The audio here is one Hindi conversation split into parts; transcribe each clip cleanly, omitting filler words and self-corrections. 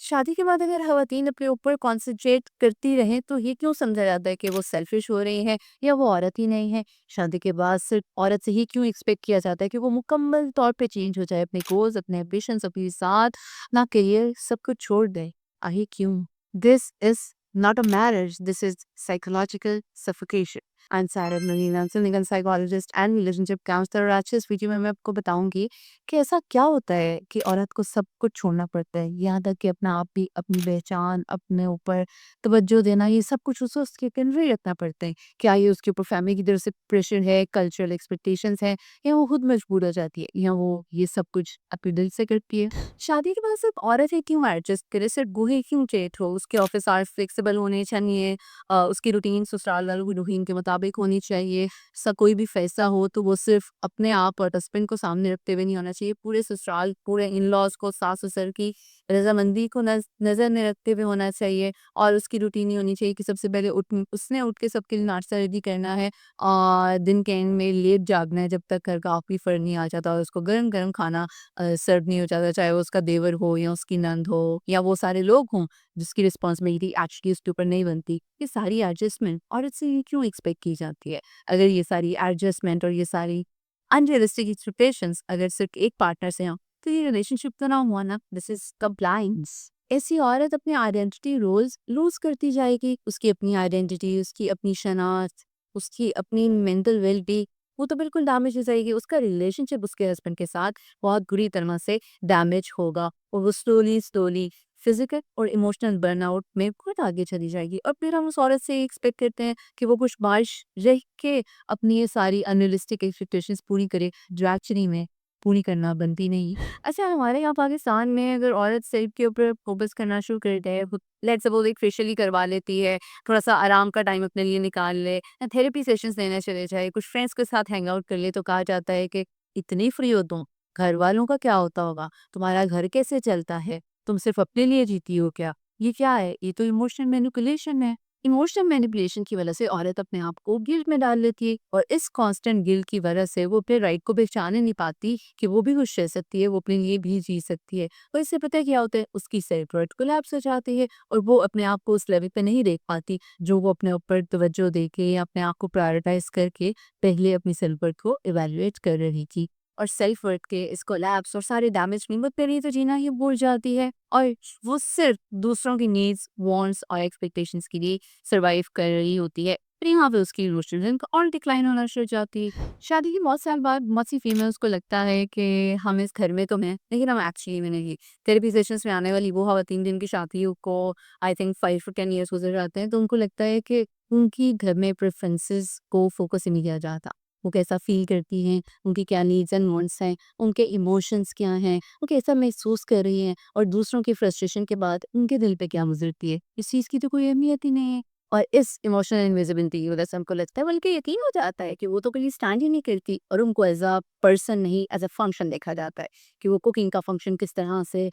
शादी के बाद अगर ख़वातीन अपने ऊपर कॉन्संट्रेट करती रहें तो ये क्यों समझा जाता है कि वो सेल्फिश हो रही हैं या वो औरत ही नहीं है। शादी के बाद सिर्फ औरत से ही क्यों एक्सपेक्ट किया जाता है कि वो मुकम्मल तौर पे चेंज हो जाए, अपने गोल्स, अपने एम्बिशंस, अपनी साथ, अपना करियर सब कुछ छोड़ दे। आखिर क्यों? This is not a marriage, this is psychological suffocation. I am Sara Naveen, clinical psychologist and relationship counsellor. आज के इस वीडियो में मैं आपको बताऊंगी कि ऐसा क्या होता है कि औरत को सब कुछ छोड़ना पड़ता है, यहाँ तक कि अपना आप भी, अपनी पहचान, अपने ऊपर तवज्जो देना, ये सब कुछ उसे उसके कंट्री रखना पड़ता है। क्या ये उसके ऊपर फैमिली की तरफ से प्रेशर है, कल्चरल एक्सपेक्टेशंस है, या वो खुद मजबूर हो जाती है, या वो ये सब कुछ अपने दिल से करती है। शादी के बाद सिर्फ औरत है क्यों एडजस्ट करे, सिर्फ बूहे क्यों चेट हो, उसके ऑफिस आवर्स फ्लेक्सिबल होने चाहिए, उसकी रूटीन ससुराल वालों की रूटीन के मुताबिक होनी चाहिए। सा कोई भी फैसला हो तो वो सिर्फ अपने आप और हस्बैंड को सामने रखते हुए नहीं होना चाहिए, पूरे ससुराल, पूरे इन-लॉज़ को, सास-ससुर की रज़ामंदी को नज़र में रखते हुए होना चाहिए। और उसकी रूटीन ये होनी चाहिए कि सबसे पहले उसने उठ के सबके लिए नाश्ता रेडी करना है और दिन के एंड में लेट जागना है जब तक घर का आखिरी फ़र्द नहीं आ जाता और उसको गरम-गरम खाना सर्व नहीं हो जाता, चाहे वो उसका देवर हो या उसकी नंद हो या वो सारे लोग हों जिसकी रिस्पॉन्सिबिलिटी एक्चुअली उसके ऊपर नहीं बनती। ये सारी एडजस्टमेंट औरत से ये क्यों एक्सपेक्ट की जाती है? अगर ये सारी एडजस्टमेंट और ये सारी अनरियलिस्टिक एक्सपेक्टेशंस अगर सिर्फ एक पार्टनर से हों, तो ये रिलेशनशिप तो ना हुआ ना, दिस इज कंप्लायंस। ऐसी औरत अपनी आइडेंटिटी रोल्स लूज करती जाएगी, उसकी अपनी आइडेंटिटी, उसकी अपनी शनाख्त, उसकी अपनी मेंटल वेल-बीइंग वो तो बिल्कुल डैमेज हो जाएगी। उसका रिलेशनशिप उसके हस्बैंड के साथ बहुत बुरी तरह से डैमेज होगा और वो स्लोली स्लोली फिजिकल और इमोशनल बर्नआउट में बहुत आगे चली जाएगी। और फिर हम उस औरत से एक्सपेक्ट करते हैं कि वो कुछ बारिश रह के अपनी ये सारी अनरियलिस्टिक एक्सपेक्टेशंस पूरी करे, जो एक्चुअली में पूरी करना बनती नहीं। अच्छा, हमारे यहाँ पाकिस्तान में अगर औरत सेल्फ के ऊपर फोकस करना शुरू कर दे, लेट्स सपोज एक फेशियल ही करवा लेती है, थोड़ा सा आराम का टाइम अपने लिए निकाल ले या थेरेपी सेशंस लेने चले जाए, कुछ फ्रेंड्स के साथ हैंग आउट कर ले, तो कहा जाता है कि इतनी फ्री हो तुम, घर वालों का क्या होता होगा, तुम्हारा घर कैसे चलता है, तुम सिर्फ अपने लिए जीती हो क्या? ये क्या है? ये तो इमोशनल मैनिपुलेशन है। इमोशनल मैनिपुलेशन की वजह से औरत अपने आप को गिल्ट में डाल लेती है और इस कांस्टेंट गिल्ट की वजह से वो अपने राइट को पहचान ही नहीं पाती कि वो भी खुश रह सकती है, वो अपने लिए भी जी सकती है। और इससे पता है क्या होता है? उसकी सेल्फ वर्थ कोलैप्स हो जाती है और वो अपने आप को उस लेवल पे नहीं देख पाती जो वो अपने ऊपर तवज्जो दे के या अपने आप को प्रायोरिटाइज करके पहले अपनी सेल्फ वर्थ को इवेल्युएट कर रही थी। और सेल्फ वर्थ के इस कोलैप्स और सारे डैमेज में वो पहले तो जीना ही भूल जाती है और वो सिर्फ दूसरों की नीड्स, वांट्स और एक्सपेक्टेशंस के लिए सर्वाइव कर रही होती है। फिर यहाँ पे उसकी इमोशनल हेल्थ और डिक्लाइन होना शुरू हो जाती है। शादी के बहुत साल बाद बहुत सी फीमेल्स को लगता है कि हम इस घर में तो हैं, लेकिन हम एक्चुअली में नहीं। थेरेपी सेशंस में आने वाली वो खवातीन जिनकी शादियों को आई थिंक 5 to 10 ईयर्स गुजर जाते हैं, तो उनको लगता है कि उनकी घर में प्रेफरेंसेस को फोकस ही नहीं किया जाता। वो कैसा फील करती हैं, उनकी क्या नीड्स एंड वांट्स हैं, उनके इमोशंस क्या हैं, वो कैसा महसूस कर रही हैं और दूसरों की फ्रस्ट्रेशन के बाद उनके दिल पे क्या गुजरती है। इस चीज़ की तो कोई अहमियत ही नहीं है। और इस इमोशनल इनविजिबिलिटी की वजह से हमको लगता है, बल्कि यकीन हो जाता है कि वो तो कहीं स्टैंड ही नहीं करती और उनको एज़ अ पर्सन नहीं, एज़ अ फंक्शन देखा जाता है कि वो कुकिंग का फंक्शन किस तरह से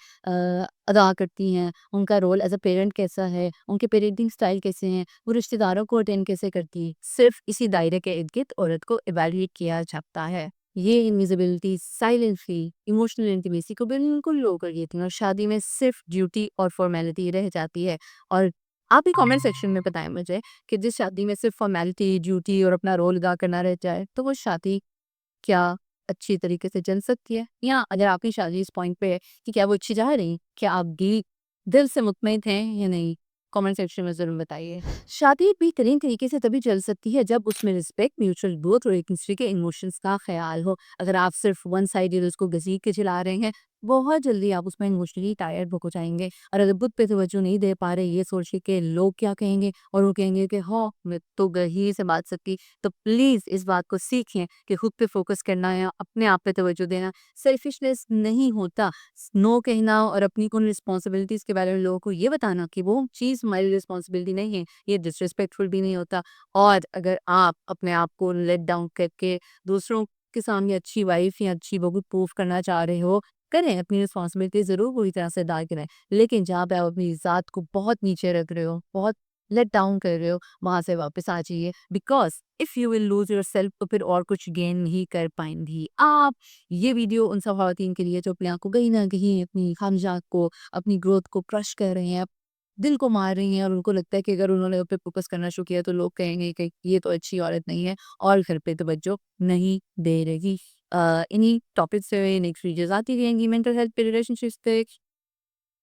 अदा करती हैं, उनका रोल एज़ अ पेरेंट कैसा है, उनके पेरेंटिंग स्टाइल कैसे हैं, वो रिश्तेदारों को अटेंड कैसे करती है। सिर्फ इसी दायरे के इर्द-गिर्द औरत को इवैल्यूएट किया जाता है। ये इनविजिबिलिटी साइलेंटली इमोशनल इंटीमेसी को बिल्कुल लो कर देती है और शादी में सिर्फ ड्यूटी और फॉर्मेलिटी रह जाती है। और आप भी कमेंट सेक्शन में बताएं मुझे कि जिस शादी में सिर्फ फॉर्मेलिटी, ड्यूटी और अपना रोल अदा करना रह जाए, तो वो शादी क्या अच्छी तरीके से चल सकती है? या अगर आपकी शादी इस पॉइंट पे है कि क्या वो अच्छी जा रही? क्या आप दिल से मुतमईन हैं या नहीं? कमेंट सेक्शन में ज़रूर बताइए। शादी बेहतरीन तरीके से तभी चल सकती है जब उसमें रिस्पेक्ट, म्यूचुअल ग्रोथ और एक-दूसरे के इमोशंस का ख़्याल हो। अगर आप सिर्फ वन साइडेड उसको घसीट के चला रहे हैं, बहुत जल्दी आप उसमें इमोशनली टायर्ड हो जाएँगे। और अगर खुद पे तवज्जो नहीं दे पा रहे, ये सोच के कि लोग क्या कहेंगे और वो कहेंगे कि हाँ, मैं तो घर ही से बात सकती, तो प्लीज़ इस बात को सीखें कि खुद पे फोकस करना या अपने आप पे तवज्जो देना सेल्फिशनेस नहीं होता। नो कहना और अपनी उन रिस्पॉन्सिबिलिटीज़ के बारे में लोगों को ये बताना कि वो चीज़ हमारी रिस्पॉन्सिबिलिटी नहीं है, ये डिसरिस्पेक्टफुल भी नहीं होता। और अगर आप अपने आप को लेट डाउन करके दूसरों के सामने अच्छी वाइफ़ या अच्छी बहू प्रूव करना चाह रहे हो, करें, अपनी रिस्पॉन्सिबिलिटी ज़रूर पूरी तरह से अदा करें। लेकिन जहाँ पे आप अपनी ज़ात को बहुत नीचे रख रहे हो, बहुत लेट डाउन कर रहे हो, वहाँ से वापस आ जाइए। Because if you will lose yourself तो फिर और कुछ गेन नहीं कर पाएँगी आप। ये वीडियो उन सब ख़वातीन के लिए जो अपने आप को कहीं न कहीं अपनी ख़्वाहिशात को, अपनी ग्रोथ को क्रश कर रही हैं, दिल को मार रही हैं और उनको लगता है कि अगर उन्होंने उस पे फ़ोकस करना शुरू किया तो लोग कहेंगे कि ये तो अच्छी औरत नहीं है और घर पे तवज्जो नहीं दे रही। इन्हीं टॉपिक से नेक्स्ट वीडियोज़ आती रहेंगी, मेंटल हेल्थ पे, रिलेशनशिप्स पे,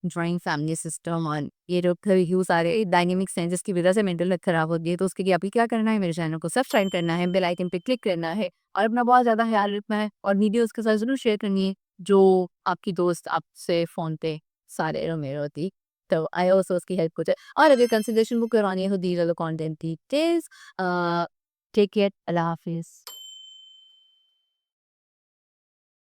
जॉइंट फैमिली सिस्टम और ये जो ह्यू सारे डायनामिक्स हैं जिसकी वजह से मेंटल हेल्थ खराब होती है। तो उसके लिए अभी क्या करना है, मेरे चैनल को सब्सक्राइब करना है, बेल आइकन पे क्लिक करना है और अपना बहुत ज़्यादा ख्याल रखना है और वीडियो उसके साथ ज़रूर शेयर करनी है जो आपकी दोस्त आपसे फ़ोन पे सारे रोमे होती। तो आई होप उसकी हेल्प हो जाए और अगर कंसल्टेशन बुक करवानी है तो these are the content details. Take care, अल्लाह हाफ़िज़।